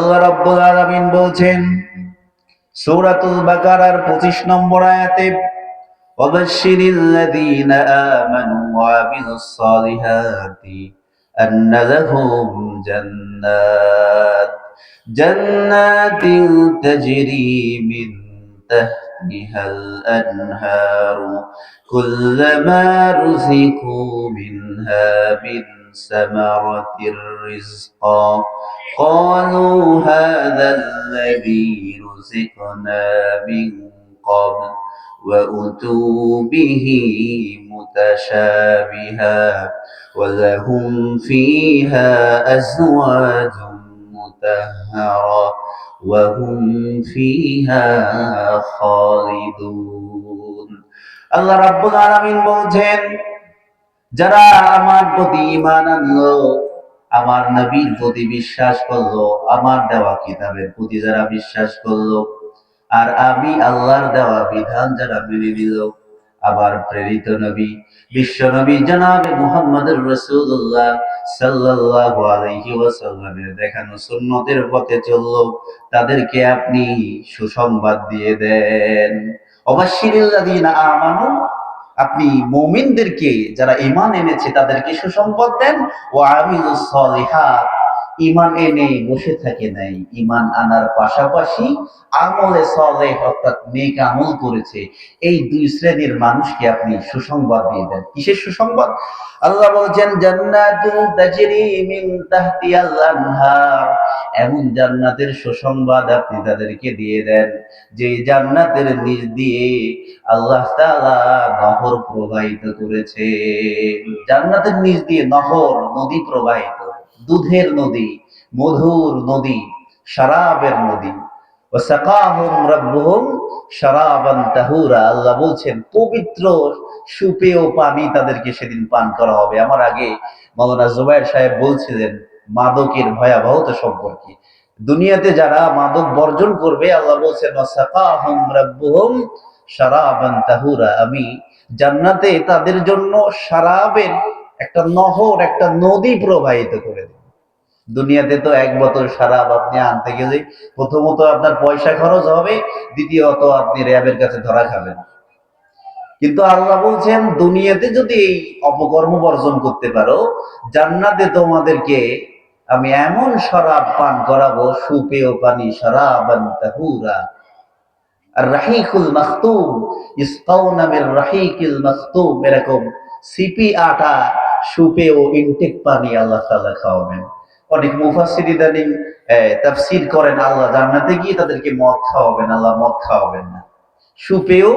আল্লাহ রাব্বুল আলামিন বলছেন সূরাতুল বাকারার 25 নম্বর আয়াতে ওয়াবাশশিরিল লাযীনা আমানু ওয়া আমিলুস সালিহাতি আন্না লাহুম জান্নাতিন তাজরি মিন তাহতিহাল আনহারু কুল্লামা রুযিকু মিনহা মিন সামারাতির রিজকা قالوا هذا الذي رزقنا من قبل وأتوا به متشابها ولهم فيها أزواج مطهرة وهم فيها خالدون الله رب العالمين বলছেন যারা আমার প্রতি ঈমান আনলো, আমার নবীর প্রতি বিশ্বাস করলো, আমার দেওয়া কিতাবের প্রতি যারা বিশ্বাস করলো, আর আমি আল্লাহর দেওয়া বিধান যারা মেনে নিল, আমার প্রেরিত নবী বিশ্ব নবী জনাবে মুহাম্মদুর রাসূলুল্লাহ সাল্লাল্লাহু আলাইহি ওয়াসাল্লামের দেখানো সুন্নতের পথে চললো, তাদেরকে আপনি সুসংবাদ দিয়ে দেন। ওয়াবাশশিরিল লাযীনা আমানু, আপনি মুমিনদেরকে যারা ঈমান এনেছে তাদেরকে সুসংবাদ দেন। ওয়া আমিলুস সলিহাত, ঈমান এনে বসে থাকে নাই, ঈমান আনার পাশাপাশি আমলে সালেহ অর্থাৎ নেক আমল করেছে, এই দুই শ্রেণীর মানুষকে আপনি সুসংবাদ দিয়ে দেন। কিসের সুসংবাদ? আল্লাহ বলছেন জান্নাতুন তাজরি মিন তাহতিহাল আনহার, এমন জান্নাতের সুসংবাদ আপনি তাদেরকে দিয়ে দেন যে জান্নাতের নিচ দিয়ে আল্লাহ তাআলা নহর প্রবাহিত করেছে। জান্নাতের নিচ দিয়ে নহর, নদী প্রবাহিত, দুধের নদী, মধুর নদী, শরাবের নদী। ওয়াসাকাহুম রাব্বুহুম শরাবান তাহুরা, আল্লাহ বলছেন পবিত্র সুপেয় পানি তাদেরকে সেদিন পান করা হবে। আমার আগে মাওলানা জুবায়ের সাহেব বলছিলেন মাদকের ভয়াবহতা সম্পর্কে। দুনিয়াতে যারা মাদক বর্জন করবে, আল্লাহ বলছেন ওয়াসাকাহুম রাব্বুহুম শরাবান তাহুরা, আমি জান্নাতে তাদের জন্য শরাবের একটা নহর, একটা নদী প্রবাহিত করে দেব। দুনিয়াতে তো এক বোতল শরাব আপনি আনতে গেলে প্রথমত আপনার পয়সা খরচ হবে, দ্বিতীয়ত আপনি র্যাবের কাছে ধরা খাবেন। কিন্তু আল্লাহ বলছেন দুনিয়াতে যদি এই অপকর্ম বর্জন করতে পারো, জান্নাতে তোমাদেরকে আমি এমন শরাব পান করাবো, সুপেয় পানি, শরাবান তাহুরা। আর রাহিকুল মাখতুম, ইসকাউনা মির রাহিকিল মাখতুম, এরকম সিপি আটা সুপেয় ইনটেক পানি আল্লাহ তাআলা খাওয়াবেন। অনেক মুফাসসির ইদানিং তাফসীর করেন আল্লাহ জান্নাতে গিয়ে তাদেরকে মদ খাওয়াবেন, আল্লাহ মদ খাওয়াবেন না, সুপেয়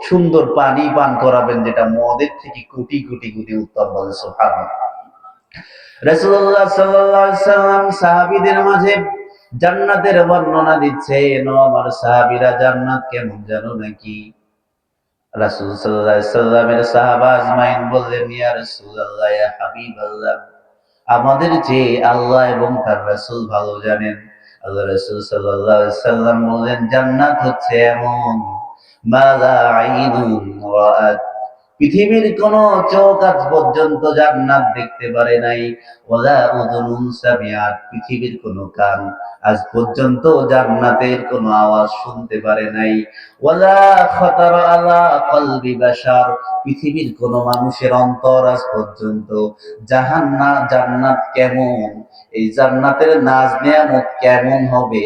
সুন্দর পানি পান করাবেন, যেটা মদের থেকে কোটি কোটি কোটি উত্তম। বলে সুবহানাল্লাহ। রাসূলুল্লাহ সাল্লাল্লাহু আলাইহি সাল্লাম সাহাবীদের মাঝে জান্নাতের বর্ণনা দিচ্ছেন। আমার সাহাবীরা জান্নাত কেমন জানো নাকি? রাসূল সাল্লাল্লাহু আলাইহি সাল্লামের সাহাবা আজমাইন বললেন, ইয়া রাসূলুল্লাহ, ইয়া হাবিবাল্লাহ, আমাদের যে আল্লাহ এবং তার রাসূল ভালো জানেন। আল্লাহ রাসূল সাল্লাল্লাহু আলাইহি সাল্লাম বললেন, জান্নাত হচ্ছে এমন মা লা আইনুন রাআত, পৃথিবীর কোন চোখ আজ পর্যন্ত জান্নাত দেখতে পারে নাই। ওয়ালা উযুনুন সামিআত, পৃথিবীর কোন কান আজ পর্যন্ত জান্নাতের কোন আওয়াজ শুনতে পারে নাই। ওয়ালা খাতারা আলা কলবি বাশার, পৃথিবীর কোন মানুষের অন্তর আজ পর্যন্ত জান্নাত কেমন, এই জান্নাতের নাজ নেয়ামত কেমন হবে,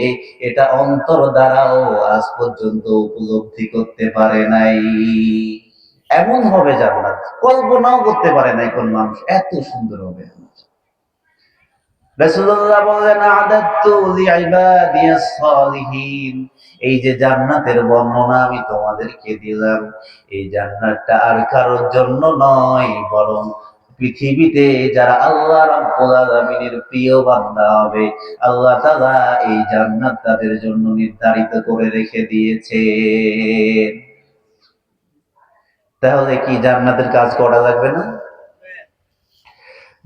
এটা অন্তর দ্বারাও আজ পর্যন্ত উপলব্ধি করতে পারে নাই। এমন হবে জান্নাত, কল্পনাও করতে পারে নাই কোন মানুষ, এত সুন্দর হবে। রাসূলুল্লাহ বলেন, আদাতু লিইবাদিয়াস সালিহিন, এই যে জান্নাতের বর্ণনা আমি তোমাদেরকে দিলাম, এই জান্নাতটা আর কারোর জন্য নয়, বরং পৃথিবীতে যারা আল্লাহ রাব্বুল আলামিনের প্রিয় বান্দা হবে, আল্লাহ তাআলা এই জান্নাত তাদের জন্য নির্ধারিত করে রেখে দিয়েছে। তাহলে কি জান্নাতের কাজ করা লাগবে না?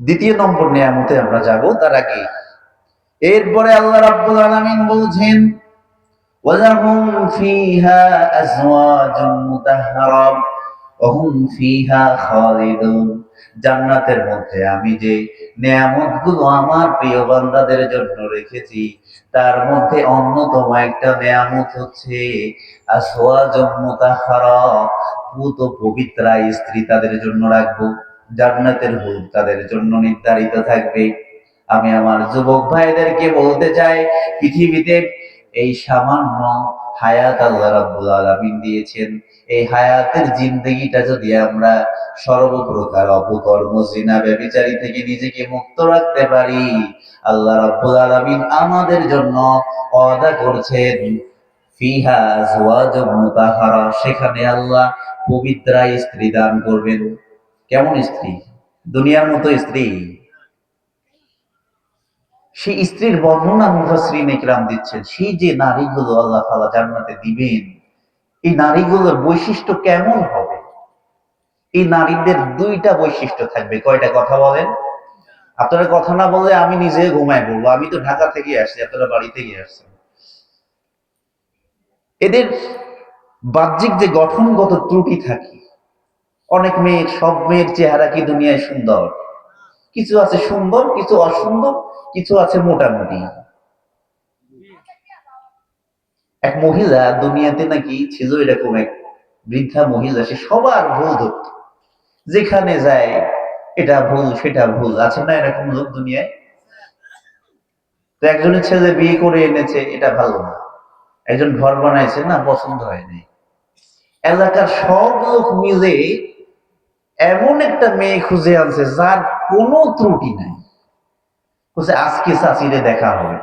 দ্বিতীয় নম্বর নিয়ামতে আমরা যাব, তার আগে এরপরে আল্লাহ রাব্বুল আলামিন বলছেন, ওয়ালাহুম ফিহা আজওয়াজুম মুতাহহারা ওয়া হুম ফিহা খালিদুন, জান্নাতের মধ্যে আমি যে নেয়ামতগুলো আমার প্রিয় বান্দাদের জন্য রেখেছি, তার মধ্যে অন্যতম একটা নেয়ামত হচ্ছে আসওয়াজুম মুতাহহারা, পুত পবিত্রা স্ত্রী তাদের জন্য রাখবো। জান্নাতের হুর তাদের জন্য নির্ধারিত থাকবে। আমি আমার যুবক ভাইদেরকে বলতে চাই, পৃথিবীতে এই সামান্য হায়াত আল্লাহ রাব্বুল আলামিন দিয়েছেন। এই হায়াতের জিন্দেগিটা যদি আমরা সর্বপ্রকার অপকর্ম, জিনা, ব্যভিচারী থেকে নিজেকে মুক্ত রাখতে পারি, আল্লাহ রাব্বুল আলামিন আমাদের জন্য ওয়াদা করছেন ফিহা আজওয়াজুম মুতাহহারা, সেখানে আল্লাহ পবিত্রা স্ত্রী দান করবেন। কেমন স্ত্রী? দুনিয়ার মতো স্ত্রী? সেই স্ত্রীর বর্ণনা মুফাসসিরিন ইকরাম দিচ্ছেন, সেই যে নারীগুলো আল্লাহ তাআলা জান্নাতে দিবেন, এই নারীগুলোর বৈশিষ্ট্য কেমন হবে? এই নারীদের দুইটা বৈশিষ্ট্য থাকবে। কয়টা? কথা বলেন। আপনারা কথা না বললে আমি নিজে ঘুমায় বলবো। আমি তো ঢাকা থেকে আসছি, আপনারা বাড়ি থেকে আসছেন। এদের বাহ্যিক যে গঠনগত ত্রুটি থাকে, অনেক মেয়ের, সব মেয়ের চেহারা কি দুনিয়ায় সুন্দর? কিছু আছে সুন্দর, কিছু অসুন্দর, কিছু আছে মোটামুটি। এক মহিলা দুনিয়াতে নাকি ছিল এরকম এক বৃদ্ধা মহিলা, সে সবার ভুল ধরত, যেখানে যায় এটা ভুল সেটা ভুল। আছে না এরকম লোক দুনিয়ায়? তো একজনের ছেলে বিয়ে করে এনেছে, এটা ভালো না। একজন ঘর বানাইছে, না পছন্দ হয়নি। এলাকার সব লোক মিলে এমন একটা মেয়ে খুঁজে আনছে যার কোনো ত্রুটি নাই। বলছে আজকে চাচিরে দেখা হবে।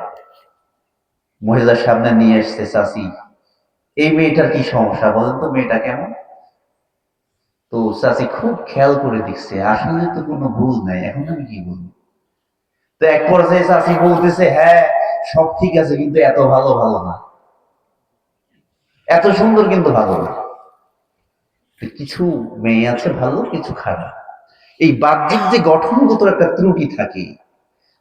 মহিলার সামনে নিয়ে এসছে, চাচি এই মেয়েটার কি সমস্যা বলেন তো, মেয়েটা কেমন? তো চাচি খুব খেয়াল করে দেখছে, আসলে তো কোনো ভুল নাই, এখন আমি কি বলবো। তো এক পর্যায়ে চাচি বলতেছে, হ্যাঁ সব ঠিক আছে, কিন্তু এত ভালো ভালো না, এত সুন্দর কিন্তু ভালো না। কিছু মেয়ে আছে ভালো, কিছু খারাপ। এই বাহ্যিক যে গঠনগত একটা ত্রুটি থাকে,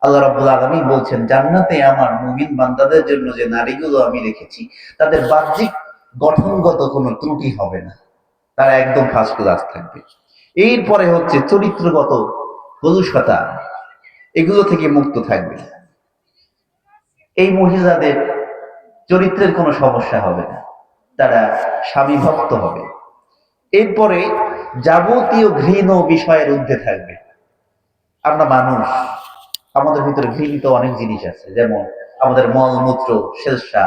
আল্লাহ রাব্বুল আলামিন বলছেন জান্নাতে আমার মুমিন বান্দাদের জন্য যে নারীগুলো আমি রেখেছি, তাদের বাহ্যিক গঠনগত কোনো ত্রুটি হবে না, তারা একদম ফার্স্ট ক্লাস থাকবে। এরপরে হচ্ছে চরিত্রগত কলুষতা, এগুলো থেকে মুক্ত থাকবে। এই মহিলাদের চরিত্রের কোনো সমস্যা হবে না, তারা স্বামী ভক্ত হবে। এরপরে যাবতীয় ঘৃণ বিষয়ের ঊর্ধ্বে থাকবে। আমরা মানুষ, আমাদের ভিতরে ঘৃণিত অনেক জিনিস আছে, যেমন আমাদের মলমূত্র, সেলসা,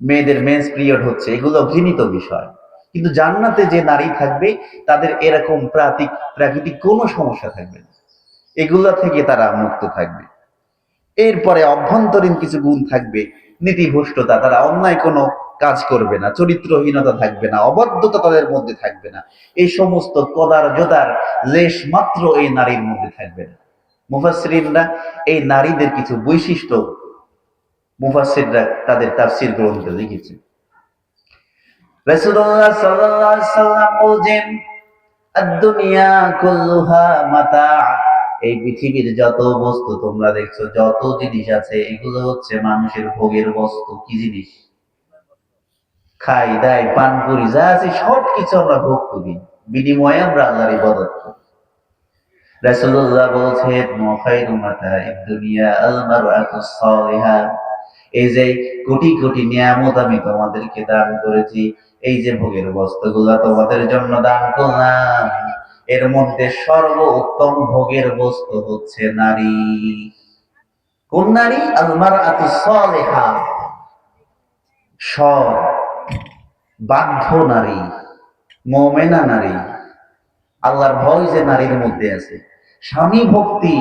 মেয়েদের মেন্স পিরিয়ড হচ্ছে, এগুলো ঘৃণিত বিষয়। কিন্তু জান্নাতে যে নারী থাকবে, তাদের এরকম প্রাকৃতিক কোনো সমস্যা থাকবে না, এগুলা থেকে তারা মুক্ত থাকবে। এরপরে অভ্যন্তরীণ কিছু গুণ থাকবে, নীতিভ্রষ্টতা, তারা অন্যায় কোনো কাজ করবে না, চরিত্রহীনতা থাকবে না, অবাধ্যতা তাদের মধ্যে থাকবে না। এই সমস্ত কদার জোদার লেশ মাত্র এই নারীর মধ্যে থাকবে না। মুফাসসিরিনরা এই নারীদের কিছু বৈশিষ্ট্য, মুফাসসিররা তাদের তাফসীর গ্রন্থে লিখেছেন। রাসূলুল্লাহ সাল্লাল্লাহু আলাইহি সাল্লাম বলেন, আদ-দুনিয়া কুল্লুহা মাতা, এই পৃথিবীর যত বস্তু তোমরা দেখছো, যত জিনিস আছে, এগুলো হচ্ছে মানুষের ভোগের বস্তু। কি জিনিস? খাই দাই পান করি, যা আছে সবকিছু আমরা ভোগ করি, বিনিময়ে আমরা আল্লাহর ইবাদত করি। রাসূলুল্লাহ বলেছেন, খায়রু মাতা'আদ দুনিয়া আল মারআতুস সালিহা, এই যে কোটি কোটি নিয়ামত আমি তোমাদেরকে দান করেছি, এই যে ভোগের বস্তুগুলো তোমাদের জন্য দান করলাম, এর মধ্যে সর্বোত্তম ভোগের বস্তু হচ্ছে নারী। কোন নারী? আল মারআতুস সালিহা, সৎ, বাধ্য নারী, মুমিনা নারী। আল্লাহর ভয় যে নারীর মধ্যে আছে, স্বামী ভক্তি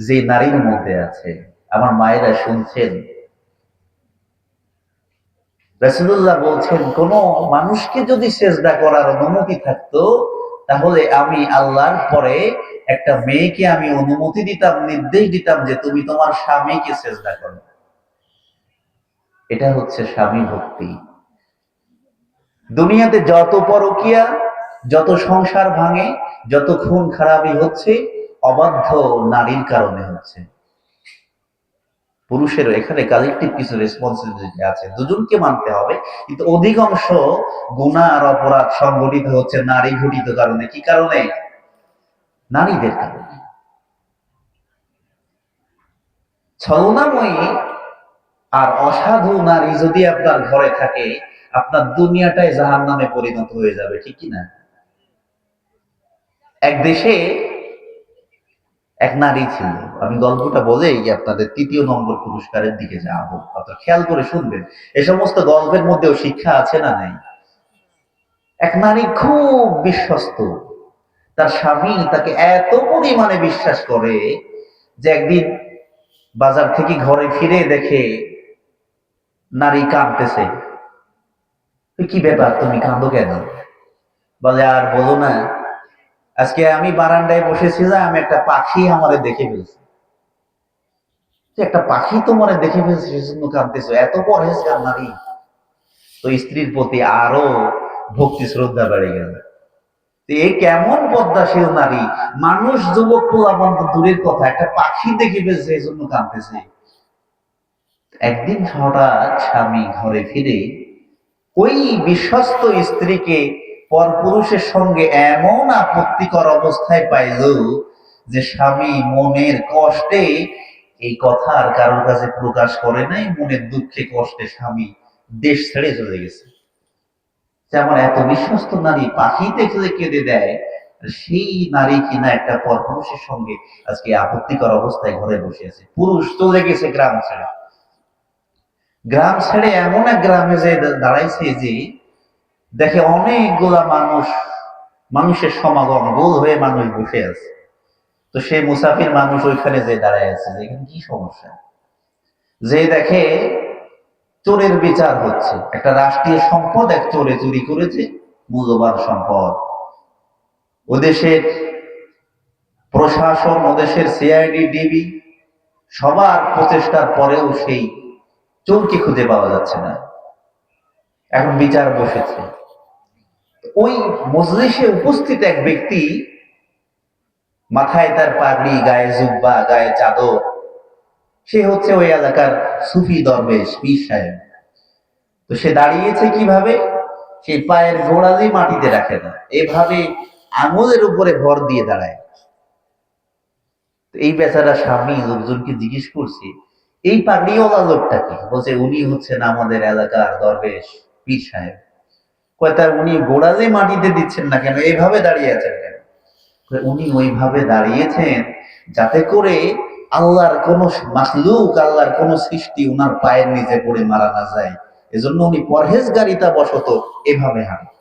যে নারীর মধ্যে আছে। আমার মায়েরা শুনছেন, রাসূলুল্লাহ বলছেন, কোন মানুষকে যদি সেজদা করার অনুমতি থাকতো, তাহলে আমি আল্লাহর পরে একটা মেয়েকে আমি অনুমতি দিতাম, নির্দেশ দিতাম যে তুমি তোমার স্বামীকে সেজদা করো। এটা হচ্ছে স্বামী ভক্তি। দুনিয়াতে যত পরকীয়া, যত সংসার ভাঙে, যত খুন খারাপি হচ্ছে, অবাধ্য নারীর কারণে হচ্ছে। পুরুষেরও এখানে কালেকটিভ কিছু রেসপন্সিবিলিটি আছে, দুজনকে মানতে হবে, কিন্তু অধিকাংশ গুনাহ আর অপরাধ সংঘটিত হচ্ছে নারী ঘটিত কারণে। কি কারণে? নারীদের কারণে। ছলনাময়ী আর অসাধু নারী যদি আপনার ঘরে থাকে, আপনার দুনিয়াটাই জাহান্নামে পরিণত হয়ে যাবে, ঠিক কি না? এক দেশে এক নারী ছিল। আমি গল্পটা বলেই আপনাদের ৩য় নম্বর পুরস্কারের দিকে যাবো। আপনারা খেয়াল করে শুনবেন, এ সমস্ত গল্পের মধ্যেও শিক্ষা আছে না নাই? এক নারী খুব বিশ্বস্ত, তার স্বামী তাকে এত পরিমাণে বিশ্বাস করে যে একদিন বাজার থেকে ঘরে ফিরে দেখে নারী কাঁদতেছে। কি ব্যাপার, তুমি কাঁদো কেন? বলে, আর বলো না, আজকে আমি বারান্দায় বসেছিলাম, একটা পাখি আমারে দেখে ফেলছে। একটা পাখি তোমারে দেখে ফেলছে, সেজন্য কাঁদতেছো? এত পরহেজগার নারী। তো স্ত্রীর প্রতি আরো ভক্তি শ্রদ্ধা বেড়ে গেল। এই কেমন পদ্মাশীল নারী! মানুষ, যুবক, পোলাপান তো দূরের কথা, একটা পাখি দেখে ফেলছে, এই জন্য কাঁদতেছে। একদিন হঠাৎ স্বামী ঘরে ফিরে ওই বিশ্বস্ত স্ত্রীকে পরপুরুষের সঙ্গে এমন আপত্তিকর অবস্থায় পাইল যে স্বামী মনের কষ্টে এই কথা আর কারোর কাছে প্রকাশ করে নাই। মনের দুঃখে কষ্টে স্বামী দেশ ছেড়ে চলে গেছে। যেমন এত বিশ্বস্ত নারী পাখি দেখলে কেঁদে দেয়, সেই নারী কিনা একটা পরপুরুষের সঙ্গে আজকে আপত্তিকর অবস্থায় ঘরে বসে আছে। পুরুষ চলে গেছে গ্রাম ছেড়ে। গ্রাম ছেড়ে এমন এক গ্রামে যে দাঁড়াইছে যে দেখে অনেকগুলা মানুষের সমাগম, গোল হয়ে মানুষ বসে আছে। তো সে মুসাফির মানুষ ওইখানে যে দাঁড়ায় আছে, যে এখানে কি সমস্যা? যে দেখে চোরের বিচার হচ্ছে, একটা রাষ্ট্রীয় সম্পদ এক চোরে চুরি করেছে, মূল্যবান সম্পদ। ওদেশের প্রশাসন, ওদেশের সিআইডি, ডিবি সবার প্রচেষ্টার পরেও সেই চোরকে খুঁজে পাওয়া যাচ্ছে না। এখন বিচার বসেছে। ওই মজলিসে উপস্থিত এক ব্যক্তি, মাথায় তার পাগড়ি, গায়ে জুব্বা, গায়ে চাদর, সে হচ্ছে ওই এলাকার সুফি দরবেশ, পীর সাহেব। তো সে দাঁড়িয়েছে কিভাবে? সেই পায়ের গোড়ালি মাটিতে রাখে না, এভাবে আঙুলের উপরে ভর দিয়ে দাঁড়ায়। এই বেচারা স্বামী লোকজনকে জিজ্ঞেস করছে, এই পাগড়িওয়ালা লোকটা কি? বলছে, উনি হচ্ছেন আমাদের এলাকার দরবেশ, পীর সাহেব। কয়, তার উনি গোড়ালি মাটিতে দিচ্ছেন না কেন, এইভাবে দাঁড়িয়ে আছেন কেন? উনি ওইভাবে দাঁড়িয়েছেন যাতে করে আল্লাহর কোন মাখলুক, আল্লাহর কোন সৃষ্টি উনার পায়ের নিচে পড়ে মারা না যায়, এজন্য উনি পরহেজগারিতা বশত এভাবে হাঁটেন।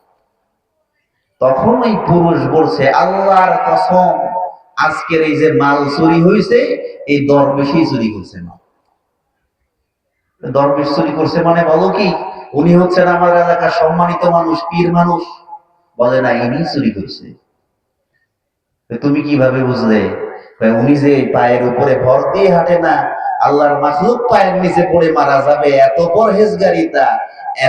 তখন ওই পুরুষ বলছে, আল্লাহর কসম, আজকের এই যে মাল চুরি হয়েছে, এই দরবেশই চুরি করছে না। দরবেশ চুরি করছে মানে বলো কি? উনি হচ্ছেন আমার এলাকার সম্মানিত মানুষ, পীর মানুষ। বলে, না, ইনি চুরি করছে। তুমি কিভাবে বুঝলে? উনি যে পায়ের উপরে ভর দিয়ে হাঁটে না, আল্লাহর মাখলুক পায়ের নিচে পড়ে মারা যাবে, এত পরহেজগারিতা,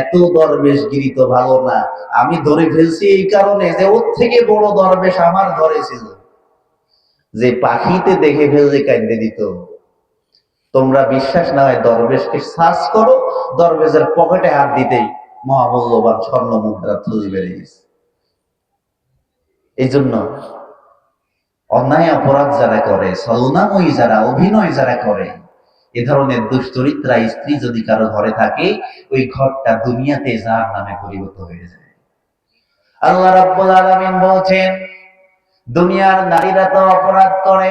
এত দরবেশগিরি তো ভালো না। আমি ধরে ফেলছি এই কারণে যে ওর থেকে বড় দরবেশ আমার ঘরে ছিল, যে পাখিতে দেখে ফেললে কাঁদে দিত। তোমরা বিশ্বাস না হয় দরবেশকে সার্চ করো, দরবেশের পকেটে হাত দিতেই মহামূল্যবান স্বর্ণ মুদ্রা থলি বেড়ে গেছে। এই জন্য অন্যায় অপরাধ যারা করে, ছলনাময়ী যারা, অভিনয় যারা করে, এ ধরনের দুশ্চরিত্রা স্ত্রী যদি কারো ঘরে থাকে, ওই ঘরটা দুনিয়াতে জাহান্নামে পরিণত হয়ে যায়। আল্লাহ রাব্বুল আলামিন বলছেন, দুনিয়ার নারীরা তো অপরাধ করে,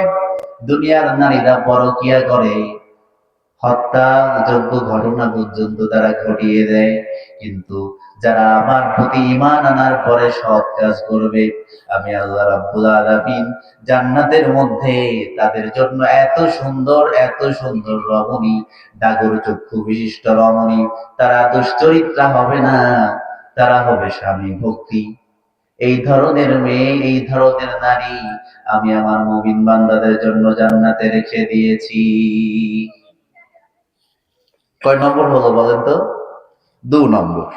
দুনিয়ার নারীরা পরকিয়া করে, হত্যাযোগ্য ঘটনা পর্যন্ত তারা ঘটিয়ে দেয়, কিন্তু যারা আমার প্রতি ঈমান আনার পরে সৎ কাজ করবে, আমি আল্লাহ রাব্বুল আলামিন জান্নাতের মধ্যে তাদের জন্য এত সুন্দর রমণী, ডাগর চক্ষু বিশিষ্ট রমণী, তারা দুশ্চরিত্রা হবে না, তারা হবে স্বামী ভক্তি। এই ধরনের মেয়ে, এই ধরনের নারী আমি আমার মুমিন বান্দাদের জন্য জান্নাতে রেখে দিয়েছি। কয় নম্বর হলো বলেন তো? 2 নম্বর।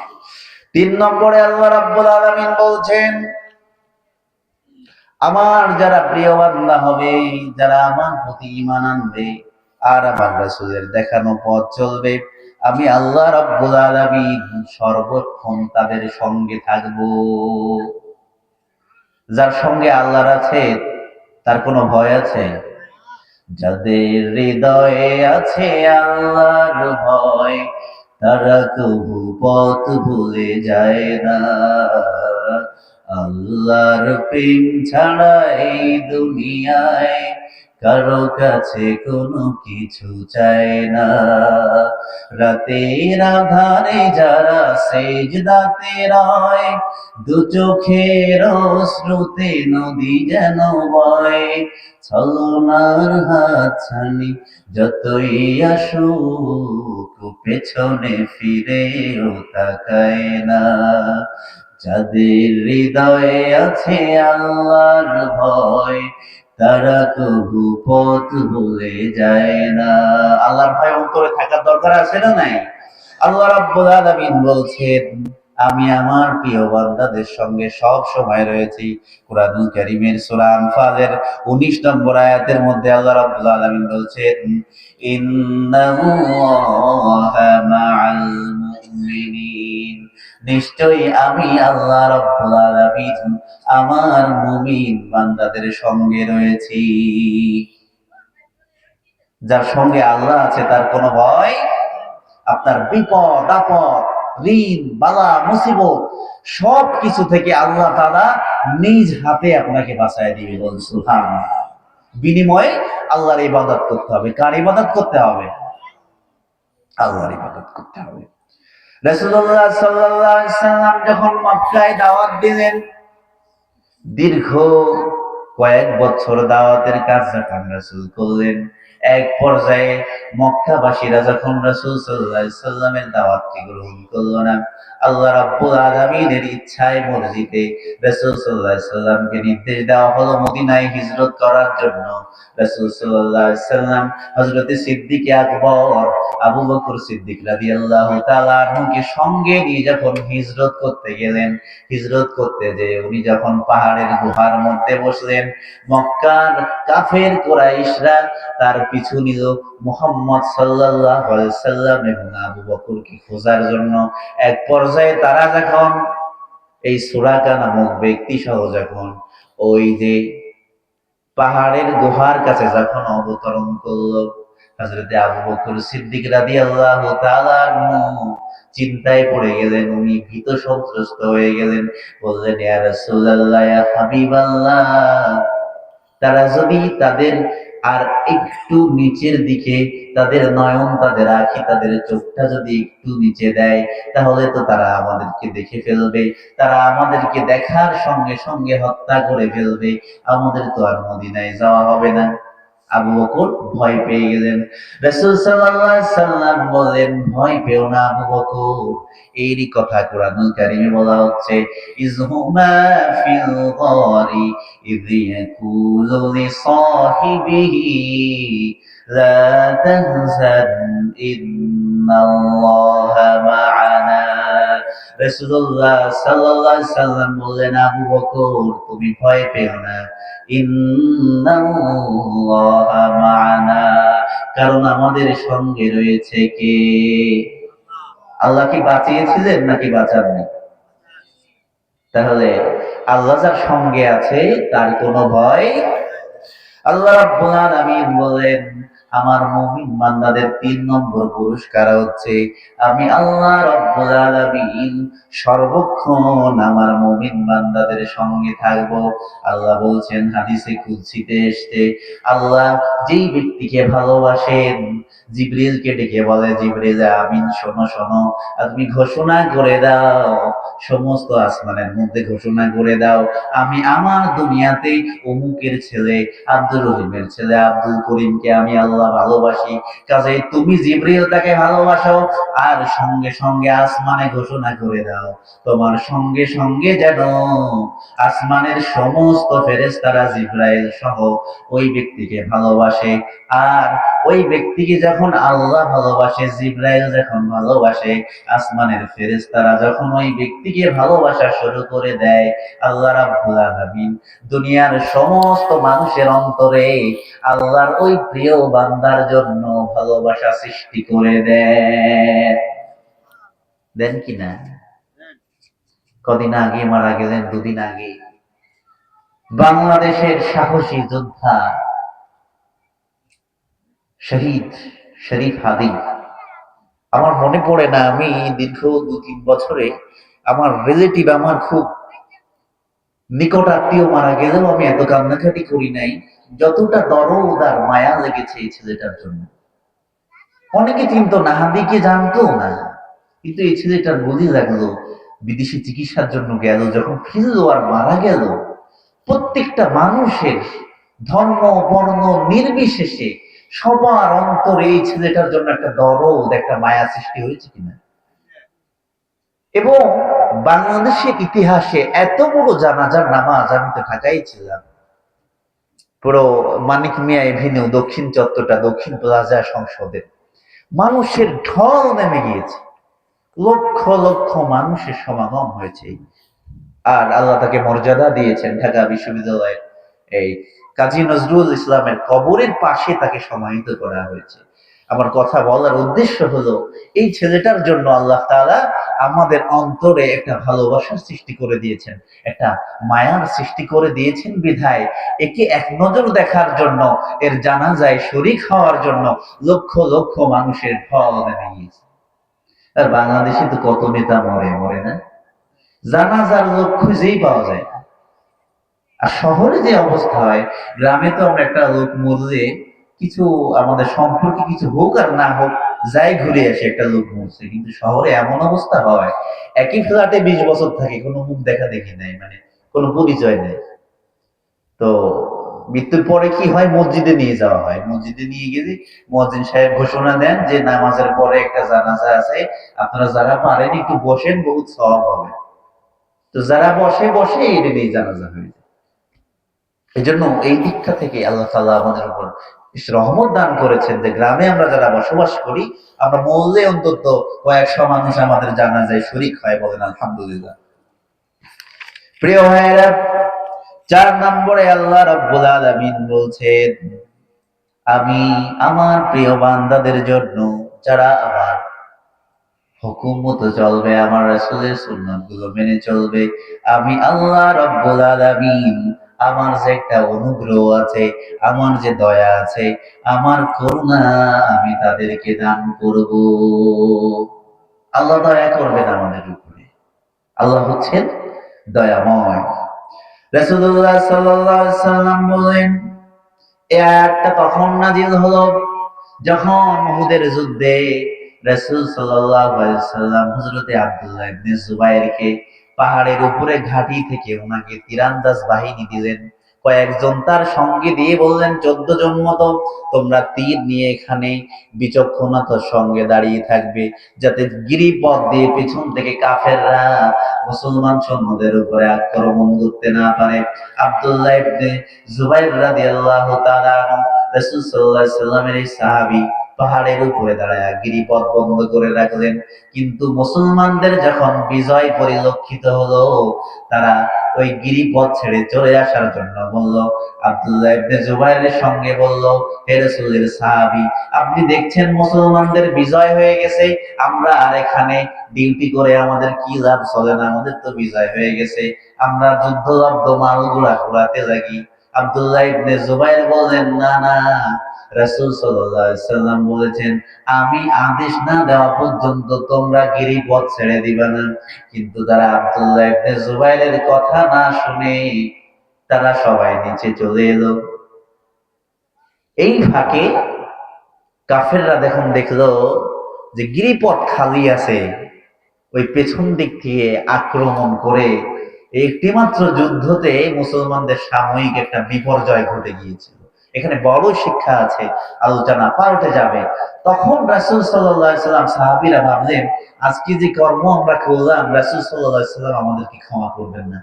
3 নম্বরে আল্লাহ রাব্বুল আলামিন বলছেন, আমার যারা প্রিয় বান্দা হবে, যারা আমার প্রতি ঈমান আনবে আর আমার রাসূলের দেখানো পথ চলবে, আমি আল্লাহ রাব্বুল আলামিন সর্বক্ষণ তাদের সঙ্গে থাকব। যার সঙ্গে আল্লাহর আছে তার কোনো ভয় আছে? যাদের হৃদয়ে আছে আল্লাহর ভয়, তারা কবু পথ ভুলে যায় না। আল্লাহর প্রেম ছাড়া এই দুনিয়ায় কারো কাছে কোনো কিছু চায় না। রাতের আধারে যারা সেজদাতে রয়, দু চোখের অশ্রুতে নদী যেন বয়। ছলনার হাতছানি যতই আসুক, পেছনে ফিরেও তাকায় না। যাদের হৃদয়ে আছে আল্লাহর ভয়, তারা কবু পথ ভুলে যায় না। আল্লাহর ভয় অন্তরে থাকার দরকার আছে না নাই? আল্লাহ রাব্বুল আলামিন বলছেন, আমি আমার প্রিয় বান্দাদের সঙ্গে সব সময় রয়েছি। কুরআনুল কারীমের সূরা আনফালের 19 নম্বর আয়াতের মধ্যে আল্লাহ রাব্বুল আলামিন বলছেন, ইন্নাল্লাহা মাআল মুমিনিন, নিশ্চয়ই আমি আল্লাহ রাব্বুল আলামিন আমার মুমিন বান্দাদের সঙ্গে রয়েছি। যার সঙ্গে আল্লাহ আছে তার কোনো ভয়। আপনার বিপদ আপদ, ঋণ বালা মুসিবত সব কিছু থেকে আল্লাহ তাআলা নিজ হাতে আপনাকে বাঁচায় দিবে। বলুন সুবহানাল্লাহ। বিনিময়ে আল্লাহর ইবাদত করতে হবে। কার ইবাদত করতে হবে? আল্লাহর ইবাদত করতে হবে। রাসূলুল্লাহ সাল্লাল্লাহু আলাইহি সাল্লাম যখন মক্কায় দাওয়াত দিলেন, দীর্ঘ কয়েক বছর দাওয়াতের কাজ যখন রাসূল করলেন, এক পর্যায়ে মক্কাবাসীরা যখন রাসূল সাল্লাল্লাহু আলাইহি সাল্লামের দাওয়াতকে গ্রহণ করল না, আল্লাহ রাব্বুল আলামিনের ইচ্ছায় মর্জিতে রাসূল সাল্লাল্লাহু আলাইহি সাল্লামকে নির্দেশ দেওয়া হলো মদিনায় হিজরত করার জন্য। রাসূল সাল্লাল্লাহু আলাইহি সাল্লাম হযরত সিদ্দিক আকবর আবু বকর সিদ্দিক রাদিয়াল্লাহু তাআলা আনহুকে সঙ্গে নিয়ে যখন হিজরত করতে গেলেন, হিজরত করতে যেয়ে উনি যখন পাহাড়ের গুহার মধ্যে বসলেন, মক্কার কাফের কুরাইশরা তার পিছু নিল মুহাম্মদ সাল্লাল্লাহু আলাইহি সাল্লাম এবং আবু বকরকে খোঁজার জন্য। এক পর্যায়ে তারা যখন এই সুরাকা নামক ব্যক্তি সহ যখন ওই যে পাহাড়ের গুহার কাছে যখন অবতরণ করলো, হযরতে আবু বকর সিদ্দিক রাদিয়াল্লাহু তাআলা আনহু চিন্তায় পড়ে গেলেন, উনি ভীত সন্ত্রস্ত হয়ে গেলেন। বললেন, ইয়া রাসূলুল্লাহ, ইয়া হাবিবাল্লাহ, তারা যদি তাদের আর একটু নিচের দিকে তাদের নয়ন, তাদের আঁখি, তাদের চোখটা যদি একটু নিচে দেয়, তাহলে তো তারা আমাদেরকে দেখে ফেলবে। তারা আমাদেরকে দেখার সঙ্গে সঙ্গে হত্যা করে ফেলবে। আমাদের তো আর মদিনায় যাওয়া হবে না। আবু বকর ভয় পেয়ে গেলেন। রাসূল সাল্লাল্লাহু আলাইহি সাল্লাম বলেন, ভয় পেও না আবু বকর। এরই কথা কুরআনুল কারীমে বলা হচ্ছে, ইযহুমা ফিল গারি ইয ইয়াকুলু লিসাহিবিহি লা তাহজান ইন্নাল্লাহা মা'ানা। রাসূলুল্লাহ সাল্লাল্লাহু আলাইহি সাল্লাম বললেন, আবু বকর তুমি ভয় পেও না, ইন্নাল্লাহা মা'ানা, কারণ আমাদের সঙ্গে রয়েছে কে? আল্লাহ কি বাঁচিয়েছিলেন নাকি বাঁচাননি? তাহলে আল্লাহ যার সঙ্গে আছে তার কোনো ভয়। আল্লাহ রাব্বুল আলামিন বলেন, আমার মুমিন বান্দাদের ৩ নম্বর পুরস্কার হচ্ছে, আমি আল্লাহ রাব্বুল আলামিন সর্বক্ষণ আমার মুমিন বান্দাদের সঙ্গে থাকব। আল্লাহ বলছেন হাদিসে কুদসিতে এসেছে, আল্লাহ যেই ব্যক্তিকে ভালোবাসেন, জিবরিলকে ডেকে বলে, জিবরিল আমিন, শোনো শোনো, তুমি ঘোষণা করে দাও, সমস্ত আসমানের মধ্যে ঘোষণা করে দাও, আমি আমার দুনিয়াতে অমুকের ছেলে আব্দুর রহিমের ছেলে আব্দুল করিমকে আমি আল্লাহ ভালোবাসি। কাজেই তুমি জিবরিল তাকে ভালোবাসো, আর সঙ্গে সঙ্গে আসমানে ঘোষণা করে দাও, তোমার সঙ্গে সঙ্গে যেন আসমানের সমস্ত ফেরেশতারা জিবরাইল সহ ওই ব্যক্তিকে ভালোবাসে। আর ওই ব্যক্তিকে যখন আল্লাহ ভালোবাসে, জিবরাইল যখন ভালোবাসে, আসমানের ফেরেশতারা যখন ওই ব্যক্তিকে ভালোবাসা শুরু করে দেয়, আল্লাহ রাব্বুল আলামিন দুনিয়ার সমস্ত মানুষের অন্তরে আল্লাহর ওই প্রিয় বান্দার জন্য ভালোবাসা সৃষ্টি করে দেন। দেন কিনা? কদিন আগে মারা গেলেন, 2 দিন আগে বাংলাদেশের সাহসী যোদ্ধা শহীদ শরীফ হাদি। আমার মনে পড়ে না, আমি দীর্ঘ 2-3 বছরে আমার রিলেটিভ, আমার খুব নিকট আত্মীয় মারা গেলেও আমি এত কান্নাকাটি করি নাই যতটা দরদ আর মায়া লেগেছে এই ছেলেটার জন্য। অনেকে চিনতো না, হাদিকে জানতো না, কিন্তু এই ছেলেটার বলি লাগলো বিদেশি চিকিৎসার জন্য গেল, যখন ফিরলো আর মারা গেল, প্রত্যেকটা মানুষের ধর্ম বর্ণ নির্বিশেষে সবার অন্তরে এই ছেলেটার জন্য একটা দরদ, একটা মায়া সৃষ্টি হয়েছে কিনা। এবং বাংলাদেশের ইতিহাসে এত বড় জানাজার নামাজ, আমি তো ঢাকায় ছিলাম, পুরো মানিক মিয়া এভিনিউ দক্ষিণ চত্বরটা, দক্ষিণ প্লাজা সংসদের মানুষের ঢল নেমে গিয়েছে, লক্ষ লক্ষ মানুষের সমাগম হয়েছে। আর আল্লাহ তাকে মর্যাদা দিয়েছেন, ঢাকা বিশ্ববিদ্যালয়ের এই কাজী নজরুল ইসলামের কবরের পাশে তাকে সমাহিত করা হয়েছে। আমার কথা বলার উদ্দেশ্য হলো, এই ছেলেটার জন্য আল্লাহ তাআলা আমাদের অন্তরে একটা ভালোবাসার সৃষ্টি করে দিয়েছেন, একটা মায়ার সৃষ্টি করে দিয়েছেন বিধায় একে এক নজর দেখার জন্য, এর জানাজায় শরীক হওয়ার জন্য লক্ষ লক্ষ মানুষের ঢল নেমে গিয়েছে। আর বাংলাদেশে তো কত নেতা মরে মরে না, জানাজার লোক খুঁজেই পাওয়া যায়। আর শহরে যে অবস্থা হয়, গ্রামে তো আমরা একটা লোক মরলে কিছু আমাদের সম্পর্কে কিছু হোক আর না হোক যাই ঘুরে আসে, একটা লোক মরছে। কিন্তু শহরে এমন অবস্থা হয়, একই ফ্ল্যাটে 20 বছর থাকে, কোনো মুখ দেখা দেখি নাই, মানে কোনো পরিচয় নেই। তো মৃত্যুর পরে কি হয়, মসজিদে নিয়ে যাওয়া হয়। মসজিদে নিয়ে গেলে মুয়াজ্জিন সাহেব ঘোষণা দেন যে নামাজের পরে একটা জানাজা আছে, আপনারা যারা পারেন একটু বসেন, বহুত সওয়াব হবে। তো যারা বসে বসে এটা নিয়ে জানাজা হয়ে যায়। এই জন্য এই দিকটা থেকে আল্লাহ তাআলা আমাদের উপর রহমত দান করেছেন যে গ্রামে আমরা যারা বসবাস করি, আমরা মরলে অন্তত কয়েকশো মানুষ আমাদের জানাজায় শরীক হয়, বলেন আলহামদুলিল্লাহ। প্রিয় ভাইয়েরা, 4 নম্বরে আল্লাহ রাব্বুল আলামিন বলছেন, আমি আমার প্রিয় বান্দাদের জন্য যারা আমার হুকুম মতো চলবে, আমার রাসূলের সুন্নাত গুলো মেনে চলবে, আমি আল্লাহ রাব্বুল আলামিন আমার যে একটা অনুগ্রহ আছে, আমার যে দয়া আছে, আমার করুণা আমি তাদেরকে দান করব। আল্লাহ দয়া করবেন আমাদের উপরে, আল্লাহ হচ্ছেন দয়াময়। রাসূলুল্লাহ সাল্লাল্লাহু আলাইহি সাল্লাম বলেন, এই আয়াতটা তখন নাজিল হলো যখন উহুদের যুদ্ধে রাসূল সাল্লাল্লাহু আলাইহি ওয়াসাল্লাম হযরতে আব্দুল্লাহ ইবনে জুবাইরকে পাহাড়ের উপরে ঘাঁটি থেকে ওনাকে তীরান্দাজ বাহিনী দিলেন। কয়েকজন তার সঙ্গে দিয়ে বললেন, 14 জন মতো তোমরা তীর নিয়ে এখানে বিচক্ষণতার সঙ্গে দাঁড়িয়ে থাকবে, যাতে গিরিপথ দিয়ে পেছন থেকে কাফেররা মুসলমান সৈন্যদের উপরে আক্রমণ করতে না পারে। আব্দুল্লাহ ইবনে জুবাইর রাদিয়াল্লাহু তাআলা আনহু, রাসূল সাল্লাল্লাহু আলাইহি সাল্লামের এই সাহাবী, পাহাড়ের উপরে দাঁড়ায় গিরিপথ বন্ধ করে রাখলেন। কিন্তু মুসলমানদের যখন বিজয় পরিলক্ষিত হলো, তারা ওই গিরিপথ ছেড়ে চলে আসার জন্য বলল, আব্দুল্লাহ ইবনে জুবাইরের সঙ্গে বলল, হে রাসূলের সাহাবী, আপনি দেখছেন মুসলমানদের বিজয় হয়ে গেছে, আমরা আর এখানে ডিউটি করে আমাদের কি লাভ, চলে না, আমাদের তো বিজয় হয়ে গেছে, আমরা যুদ্ধলব্ধ মালগুলা ঘোরাতে লাগি। আব্দুল্লাহ ইবনে জুবাইর বলেন, না না, রাসূল সাল্লাল্লাহু আলাইহি সাল্লাম বলেছেন, আমি আদেশ না দেওয়া পর্যন্ত তোমরা গিরিপথ ছেড়ে দিবা না। কিন্তু তারা আব্দুল্লাহ ইবনে জুবাইরের কথা না শুনে তারা সবাই নিচে চলে এলো। এই ফাঁকে কাফেররা দেখলো যে গিরিপথ খালি আছে, ওই পেছন দিক থেকে আক্রমণ করে একটিমাত্র যুদ্ধতে মুসলমানদের সাময়িক একটা বিপর্যয় ঘটে গিয়েছিল। এখানে বড় শিক্ষা আছে, আলোচনা পাল্টে যাবে। তখন রাসূল সাল্লাল্লাহু আলাইহি সাল্লাম সাহাবীরা ভাবলেন, আজকে যে কর্ম আমরা করলাম, রাসূল সাল্লাল্লাহু আলাইহি সাল্লাম আমাদেরকে ক্ষমা করবেন না।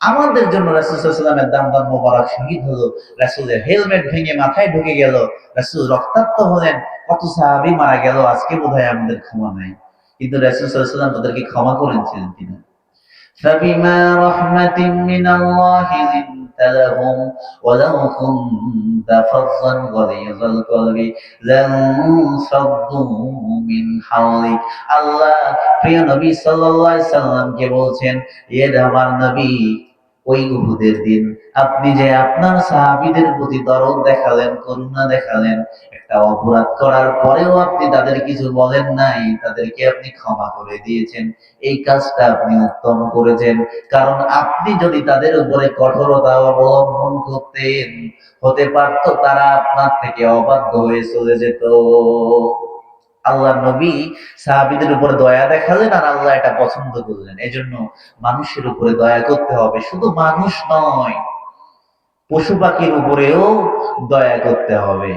আমাদের জন্য রাসূল সাল্লাল্লাহু আলাইহি সাল্লামের দাম মোবারক শহীদ হলো, রাসূলের হেলমেট ভেঙে মাথায় ঢুকে গেল, রাসূল রক্তাক্ত হলেন, কত সাহাবী মারা গেল, আজকে বোধহয় আমাদের ক্ষমা নাই। কিন্তু রাসূল সাল্লাল্লাহু আলাইহি সাল্লাম তাদেরকে ক্ষমা করেছিলেন কিনা? فبما رحمة من الله لنت لهم ولو كنت فظا غليظ القلب لانفضوا من حولك। আল্লাহ প্রিয় নবী সাল্লাল্লাহু আলাইহি সাল্লামকে বলছেন, এ আমার নবী, ওই উহুদের দিন আপনি যে আপনার সাহাবীদের প্রতি দরদ দেখালেন, করুণা দেখালেন, একটা অপরাধ করার পরেও আপনি তাদের কিছু বলেন নাই, তাদেরকে আপনি ক্ষমা করে দিয়েছেন। এই কাজটা আপনি উত্তম করেছেন। কারণ আপনি যদি তাদের উপরে কঠোরতা অবলম্বন করতেন, হতে পারতো তারা আপনার থেকে অবাধ্য হয়ে চলে যেত। আল্লাহ নবী সাহাবীদের উপর দয়া দেখালেন, আর আল্লাহ এটা পছন্দ করলেন। এজন্য মানুষের উপরে দয়া করতে হবে, শুধু মানুষ নয়, পশু পাখির উপরেও দয়া করতে হবে।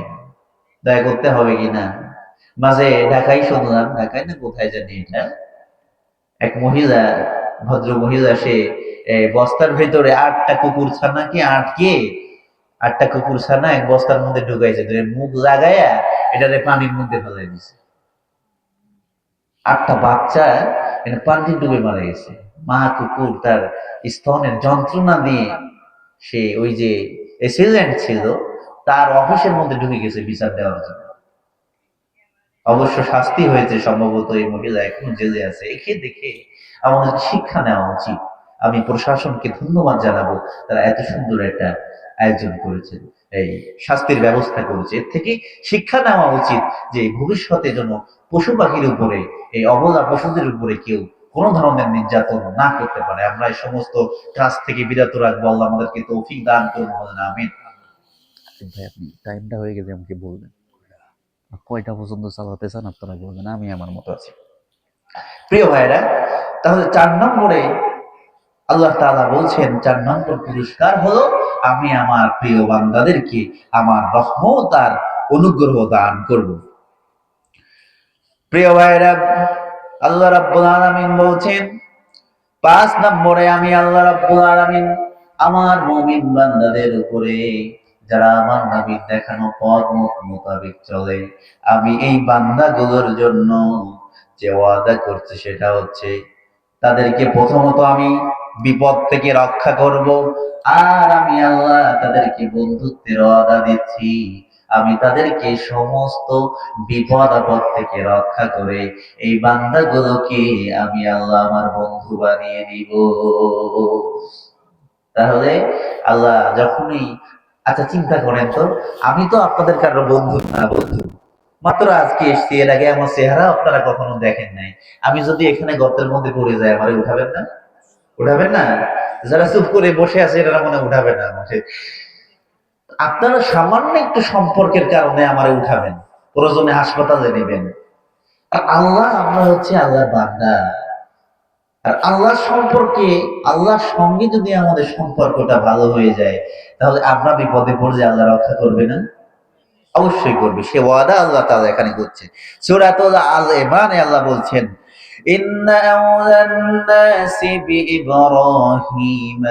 দয়া করতে হবে কিনা? মাঝে ঢাকায় শুনলাম, ঢাকায় না কোথায় জানি, এটা এক মহিলা, ভদ্র মহিলা, সে বস্তার ভেতরে 8টা কুকুর ছানাকে আটকে, 8টা কুকুর ছানা এক বস্তার মধ্যে ঢুকাইছে, মুখ লাগাইয়া এটারে পানির মধ্যে ফেলাই দিছে। 8টা বাচ্চা এটা পানি ডুবে মারা গেছে। মা কুকুর তার স্তনের যন্ত্রণা দিয়ে সে ওই যে অ্যাসিস্ট্যান্ট ছিল তার অফিসের মধ্যে ঢুকে গেছে বিচার দেওয়ার জন্য। অবশ্য শাস্তি হয়েছে, সম্ভবত এই মহিলা এখন জেলে আছে। একে দেখে আমাদের শিক্ষা নেওয়া উচিত। আমি প্রশাসনকে ধন্যবাদ জানাবো, তারা এত সুন্দর একটা আয়োজন করেছে, এই শাস্তির ব্যবস্থা করেছে। এর থেকে শিক্ষা নেওয়া উচিত যে ভবিষ্যতে যেন পশু পাখির উপরে, এই অবলা পশুদের উপরে কেউ কোনো ধরনের নির্যাতন না করতে পারে। আমরা এই সমস্ত কাজ থেকে বিরত রাখবো। আল্লাহ আমাদেরকে তৌফিক দান করুন, বলেন আমিন। ভাই আপনি টাইমটা হয়ে গেছে, আমাকে বলবেন কয়টা পর্যন্ত চালাতে চান আপনারা বলবেন, আমি আমার মতো আছি। প্রিয় ভাইরা, তাহলে 4 নম্বরে আল্লাহ তাআলা বলছেন, 4 নম্বর পুরস্কার হলো আমি আমার প্রিয় বান্দাদেরকে আমার রহমত আর অনুগ্রহ দান করব। প্রিয় ভাইরা, আল্লাহ রাব্বুল আলামিন বলছেন 5 নম্বরে, আমি আল্লাহ রাব্বুল আলামিন আমার মুমিন বান্দাদের উপরে, যারা আমার নবীর দেখানো পথ মোতাবেক চলে, আমি এই বান্দাগুলোর জন্য যে ওয়াদা করছি সেটা হচ্ছে তাদেরকে প্রথমত আমি বিপদ থেকে রক্ষা করব, আর আমি আল্লাহ তাদেরকে বন্ধুত্বের ওয়াদা দিচ্ছি। আমি তাদেরকে সমস্ত বিপদ আপদ থেকে রক্ষা করে এই বান্দাগুলোকে আমি আল্লাহ আমার বন্ধু বানিয়ে দিব। তাহলে আল্লাহ যখনই, আচ্ছা চিন্তা করেন তো, আমি তো আপনাদের কারো বন্ধু না, বন্ধু মাত্র আজকে এসছি, এর আগে আমার চেহারা আপনারা কখনো দেখেন নাই। আমি যদি এখানে গর্তের মধ্যে পড়ে যাই, আমারে উঠাবেন না? উঠাবেন না? যারা চুপ করে বসে আছে এরা মনে উঠাবে না আমাকে। আপনারা সামান্য একটু সম্পর্কের কারণে আমারে উঠাবেন, প্রয়োজনে হাসপাতালে নেবেন। আর আল্লাহ, আমরা হচ্ছে আল্লাহর বান্দা। আর আল্লাহর সম্পর্কে, আল্লাহর সঙ্গে যদি আমাদের সম্পর্কটা ভালো হয়ে যায়, তাহলে আমরা বিপদে পড়লে আল্লাহ রক্ষা করবে না? অবশ্যই করবে। সে ওয়াদা আল্লাহ তাআলা এখানে করছে। সূরাতুল আল ইমরানে আল্লাহ বলছেন, ইন্না আওলান নাসি বিইব্রাহিম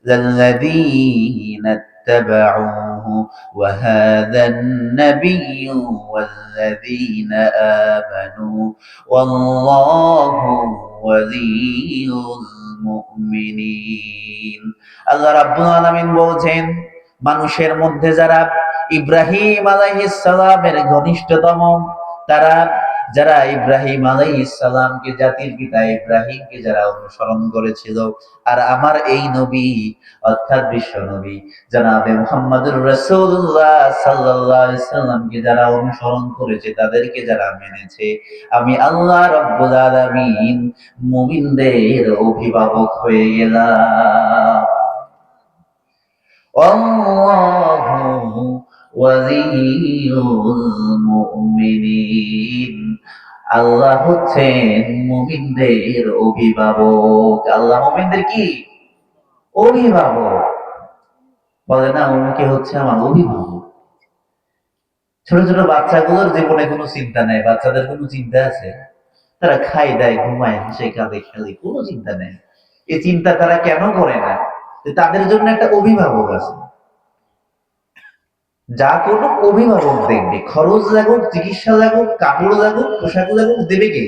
লাল্লাযীনা ইত্তাবাউহু ওয়া হাযান নাবিয়্যু ওয়াল্লাযীনা আমানু ওয়াল্লাহু ওয়ালিয়্যুল মুমিনিন। আল্লাহ রাব্বুল আলামিন বলছেন, মানুষের মধ্যে যারা ইব্রাহিম আলাইহিস সালামের ঘনিষ্ঠতম, তারা যারা ইব্রাহিম আলাইহিস সালামকে, জাতির পিতা ইব্রাহিমকে যারা অনুসরণ করেছিল, আর আমার এই নবী অর্থাৎ বিশ্ব নবী জনাবে মুহাম্মদুর রাসূলুল্লাহ সাল্লাল্লাহু আলাইহি সাল্লামকে যারা অনুসরণ করেছে, তাদেরকে যারা মেনেছে, আমি আল্লাহ রাব্বুল আলামিন মুমিনদের অভিভাবক হয়ে গেলাম। আল্লাহু ওয়ালিয়ুল মুমিনিন। আল্লাহ হচ্ছেন মুমিনদের অভিভাবক। আল্লাহ মুমিনদের কি অভিভাবক? বলে না, উনি হচ্ছে আমার অভিভাবক। ছোট ছোট বাচ্চাগুলোর জীবনে কোনো চিন্তা নেই। বাচ্চাদের কোনো চিন্তা আছে? তারা খায় দায়, ঘুমায়, হাসে, কাঁদে, খেলে, কোনো চিন্তা নেই। এই চিন্তা তারা কেন করে না? যে তাদের জন্য একটা অভিভাবক আছে। যা কোনো অভিভাবক দেখবে, খরচ লাগুক, চিকিৎসা লাগুক, কাপড় লাগুক, পোশাক লাগুক, দেবে কে?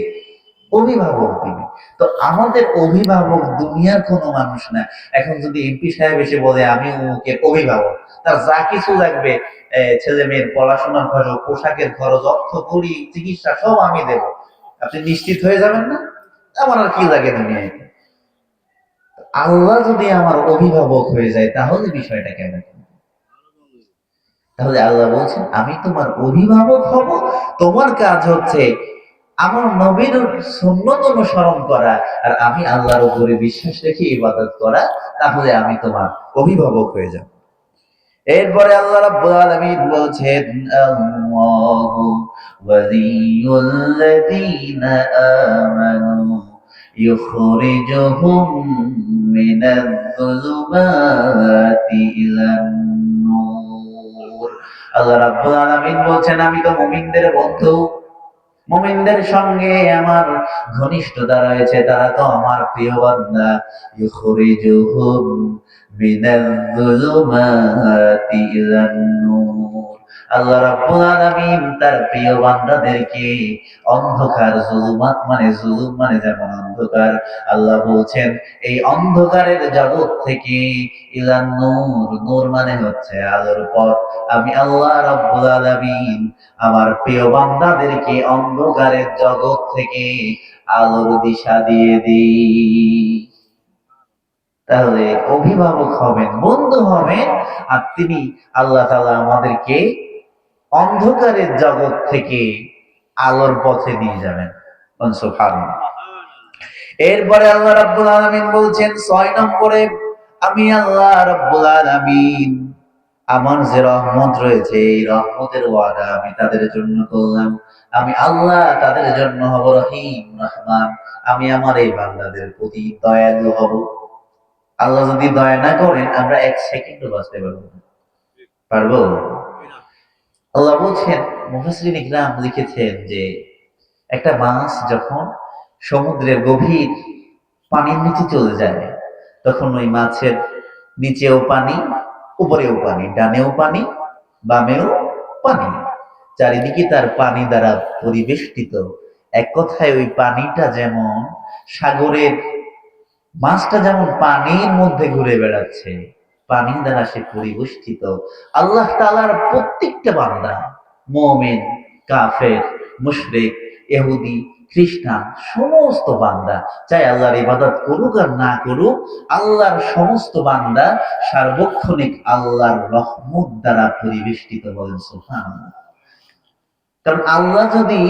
অভিভাবক দিবে। তো আমাদের অভিভাবক দুনিয়ার কোনো মানুষ না। এখন যদি এমপি সাহেব এসে বলে আমি অমুকের অভিভাবক, তার যা কিছু লাগবে, ছেলে মেয়ের পড়াশোনার খরচ, পোশাকের খরচ, অর্থ কড়ি, চিকিৎসা সব আমি দেব, আপনি নিশ্চিত হয়ে যাবেন না? আমার আর কি লাগে দুনিয়ায়? আল্লাহ যদি আমার অভিভাবক হয়ে যায় তাহলে বিষয়টা কেমন? তাহলে আল্লাহ বলছেন আমি তোমার অভিভাবক হব, তোমার কাজ হচ্ছে আমার নবীর সুন্নত অনুসরণ করা, আর আমি আল্লাহর উপরে বিশ্বাস রেখে ইবাদত করা, তাহলে আমি তোমার অভিভাবক হয়ে যাব। এরপরে আল্লাহ রাব্বুল আলামিন বলছেন আল্লাহু ওয়ালিয়ুল্লাযীনা আমানু ইখরিজুহুম মিনায-যুলুমাতি ইলান-নূর। আল্লাহ রাব্বুল আলামিন বলছেন আমি তো মুমিনদের বন্ধু, মুমিনদের সঙ্গে আমার ঘনিষ্ঠতা রয়েছে, তারা তো আমার প্রিয় বান্দা। ইখরিজুহুম মিনাজ-যুলুমাতি ইলান-নূর। আল্লাহ রাব্বুল আলামিন তার প্রিয় বান্দাদেরকে অন্ধকার, জুলুমাত মানে জুলুম মানে যেমন অন্ধকার, আল্লাহ বলছেন এই অন্ধকারের জগৎ থেকে ইলান-নূর, নূর মানে হচ্ছে আলোর পথ, আমি আল্লাহ রাব্বুল আলামিন আমার প্রিয় বান্দাদেরকে অন্ধকারের জগৎ থেকে আলোর দিশা দিয়ে দিই। তাহলে অভিভাবক হবেন, বন্ধু হবেন, আর তিনি আল্লাহ তাআলা আমাদেরকে অন্ধকারের জগৎ থেকে আলোর পথে নিয়ে যাবেন। সুবহানাল্লাহ। এরপরে আল্লাহ রাব্বুল আলামিন বলছেন ৬ নম্বরে, আমি আল্লাহ রাব্বুল আলামিন আমার যে রহমত রয়েছে এই রহমতের ওয়াদা আমি তাদের জন্য করলাম। আমি আল্লাহ তাদের জন্য হব রহিম, রহমান। আমি আমার এই বান্দাদের প্রতি দয়ালু হব। আল্লাহ যদি দয়া না করেন আমরা এক সেকেন্ডও বাঁচতে পারবো না। পারবো? আল্লাহ বলছেন, মুফাসসিরিন ইকরাম লিখেছেন যে একটা মাছ যখন সমুদ্রের গভীর পানির নিচে চলে যায়, তখন ওই মাছের নিচেও পানি, উপরেও পানি, ডানেও পানি, বামেও পানি, চারিদিকে তার পানি দ্বারা পরিবেষ্টিত। এক কথায় ওই পানিটা যেমন সাগরের, মাছটা যেমন পানির মধ্যে ঘুরে বেড়াচ্ছে, পানি দ্বারা সে পরিবেষ্টিত। আল্লাহ তাআলার প্রত্যেকটা বান্দা, মুমিন, কাফের, মুশরিক, ইহুদি, খ্রিস্টান, সমস্ত বান্দা চাই আল্লাহর ইবাদত করুক আর না করুক, আল্লাহর সমস্ত বান্দা সার্বক্ষণিক আল্লাহর রহমত দ্বারা পরিবেষ্টিত। বলেন সুবহানাল্লাহ। কারণ আল্লাহ যদি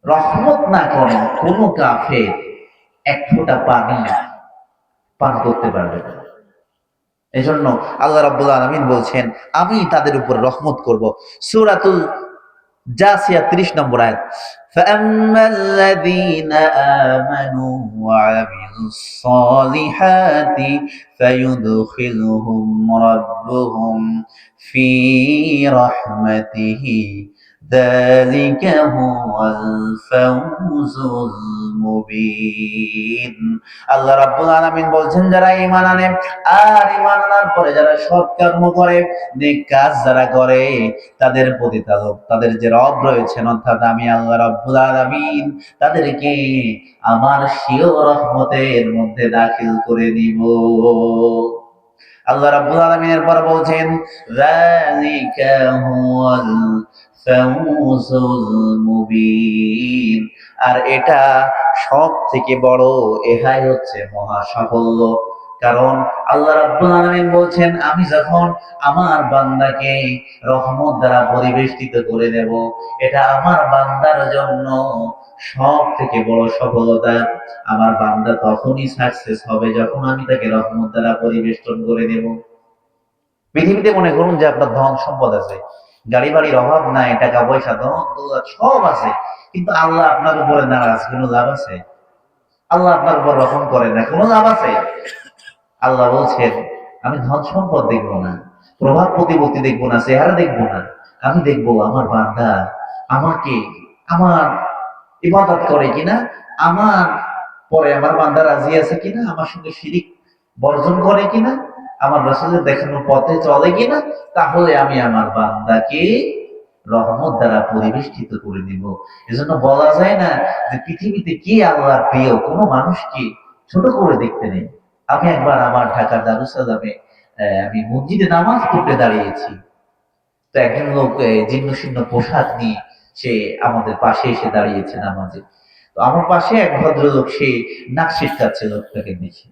রহমত না করেন, কোন কাফের এক ফোঁটা পানি পান করতে পারবে না। এজন্য আল্লাহ রাব্বুল আলামিন বলছেন আমি তাদের উপর রহমত করব। সূরাতুল জাসিয়া 30 নম্বর আয়াত, فَأَمَّا الَّذِينَ آمَنُوا وَعَمِلُوا الصَّالِحَاتِ فَيُدْخِلُهُمْ رَبُّهُمْ فِي رَحْمَتِهِ ذَلِكَ هُوَ الْفَوْزُ الْمُبِينُ। আল্লাহ রাব্বুল আলামিন বলছেন যারা ঈমান আনে আর ঈমান আনার পরে যারা সৎ কর্ম করে, নেক কাজ যারা করে, তাদের প্রতি তাদের যে রব রয়েছেন অর্থাৎ আমি আল্লাহ রাব্বুল আলামিন তাদেরকে আমার স্বীয় রহমতের মধ্যে দাখিল করে দিব। আল্লাহ রাব্বুল আলামিন এরপর বলছেন যালিকা হুয়াল ফাউজুল মুবিন, আর এটা সব থেকে বড়, এটাই হচ্ছে মহা সাফল্য। কারণ আল্লাহ রাব্বুল আলামিন বলছেন আমি যখন আমার বান্দাকে রহমত দ্বারা পরিবেষ্টিত করে দেব, এটা আমার বান্দার জন্য সব থেকে বড় সফলতা। আমার বান্দা তখনই সাকসেস হবে যখন আমি তাকে রহমত দ্বারা পরিবেষ্টন করে দেব। পৃথিবীতে মনে করুন যে আপনার ধন সম্পদ আছে, গাড়ি বাড়ির অভাব নাই, টাকা পয়সা ধন দৌলত সব আছে, কিন্তু আল্লাহ আপনার উপরে নারাজ, কোনো লাভ আছে? আল্লাহ আপনার উপর রহম করে না, কোনো লাভ আছে? আল্লাহ বলছেন আমি ধন সম্পদ দেখবো না, প্রভাব প্রতিপত্তি দেখবো না, চেহারা দেখবো না, আমি দেখবো আমার বান্দা আমাকে, আমার ইবাদত করে কিনা, আমার পরে আমার বান্দা রাজি আছে কিনা, আমার সঙ্গে শিরিক বর্জন করে কিনা, আমার রাসূলের দেখানো পথে চলে কিনা, তাহলে আমি আমার বান্দাকে রহমত দ্বারা পরিবেষ্টিত করে দিব। এজন্য বলা যায় না যে পৃথিবীতে কি আল্লাহর প্রিয়, কোনো মানুষকে ছোট করে দেখতে নেই। আমি একবার আমার ঢাকার দারুস সালামে আমি মসজিদে নামাজ পড়তে দাঁড়িয়েছি, তো একজন লোক জীর্ণ শীর্ণ পোশাক নিয়ে সে আমাদের পাশে এসে দাঁড়িয়েছে নামাজে। তো আমার পাশে এক ভদ্রলোক, সে নাক ছিটকাচ্ছে লোকটাকে দেখে।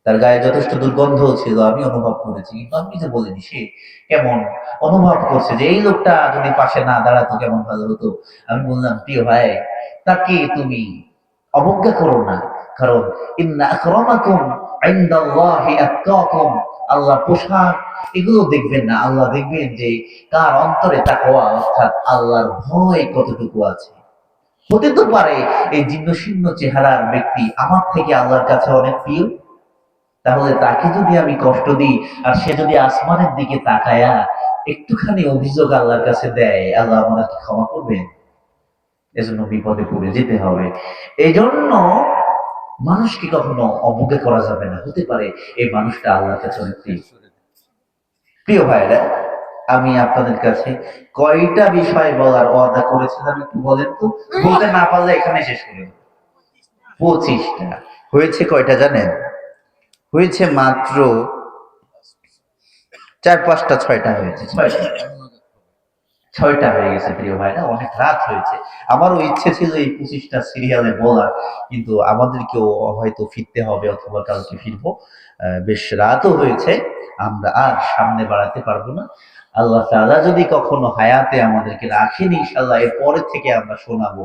তার গায়ে যথেষ্ট দুর্গন্ধ ছিল, আমি অনুভব করেছি, কিন্তু আমি যে বলিনি। সে কেমন অনুভব করছে যে এই লোকটা যদি পাশে না দাঁড়াতো কেমন ভালো হতো। আমি বললাম, প্রিয় ভাই, তাকে তুমি অবজ্ঞা করো না, কারণ ইন্না আকরামাকুম ইনদাল্লাহি আতকাকুম, আল্লাহ পোশাক এগুলো দেখবেন না, আল্লাহ দেখবেন যে কার অন্তরে তাকওয়া, অর্থাৎ আল্লাহর ভয় কতটুকু আছে। হতে তো পারে এই জীর্ণ শীর্ণ চেহারার ব্যক্তি আমার থেকে আল্লাহর কাছে অনেক প্রিয়, তাহলে তাকে যদি আমি কষ্ট দিই আর সে যদি আসমানের দিকে তাকায়া একটুখানি অভিযোগ আল্লাহর কাছে দেয়, আল্লাহ আমাকে ক্ষমা করবেন? এজন্য বিপদে পড়ে যেতে হবে। এই জন্য মানুষকে কখনো অবজ্ঞা করা যাবে না। হতে পারে এই মানুষটা আল্লাহর কাছে অনেক প্রিয়। প্রিয় ভাইরা, আমি আপনাদের কাছে কয়টা বিষয় বলার ওয়াদা করেছিলাম একটু বলেন তো? বলতে না পারলে এখানে শেষ করে দেব। 25টা। হয়েছে কয়টা জানেন? হয়েছে মাত্র 4, 5টা, 6টা হয়েছে। 6টা হয়ে গেছে প্রিয় ভাইরা, অনেক রাত হয়েছে। আমারও ইচ্ছে ছিল এই 25টা সিরিয়ালে বলার, কিন্তু আমাদেরকেও হয়তো ফিরতে হবে অথবা কালকে ফিরবো। বেশ রাতও হয়েছে, আমরা আর সামনে বাড়াতে পারবো না। আল্লাহ তাআলা যদি কখনো হায়াতে আমাদেরকে রাখেন, ইনশাআল্লাহ এর পরে থেকে আমরা শোনাবো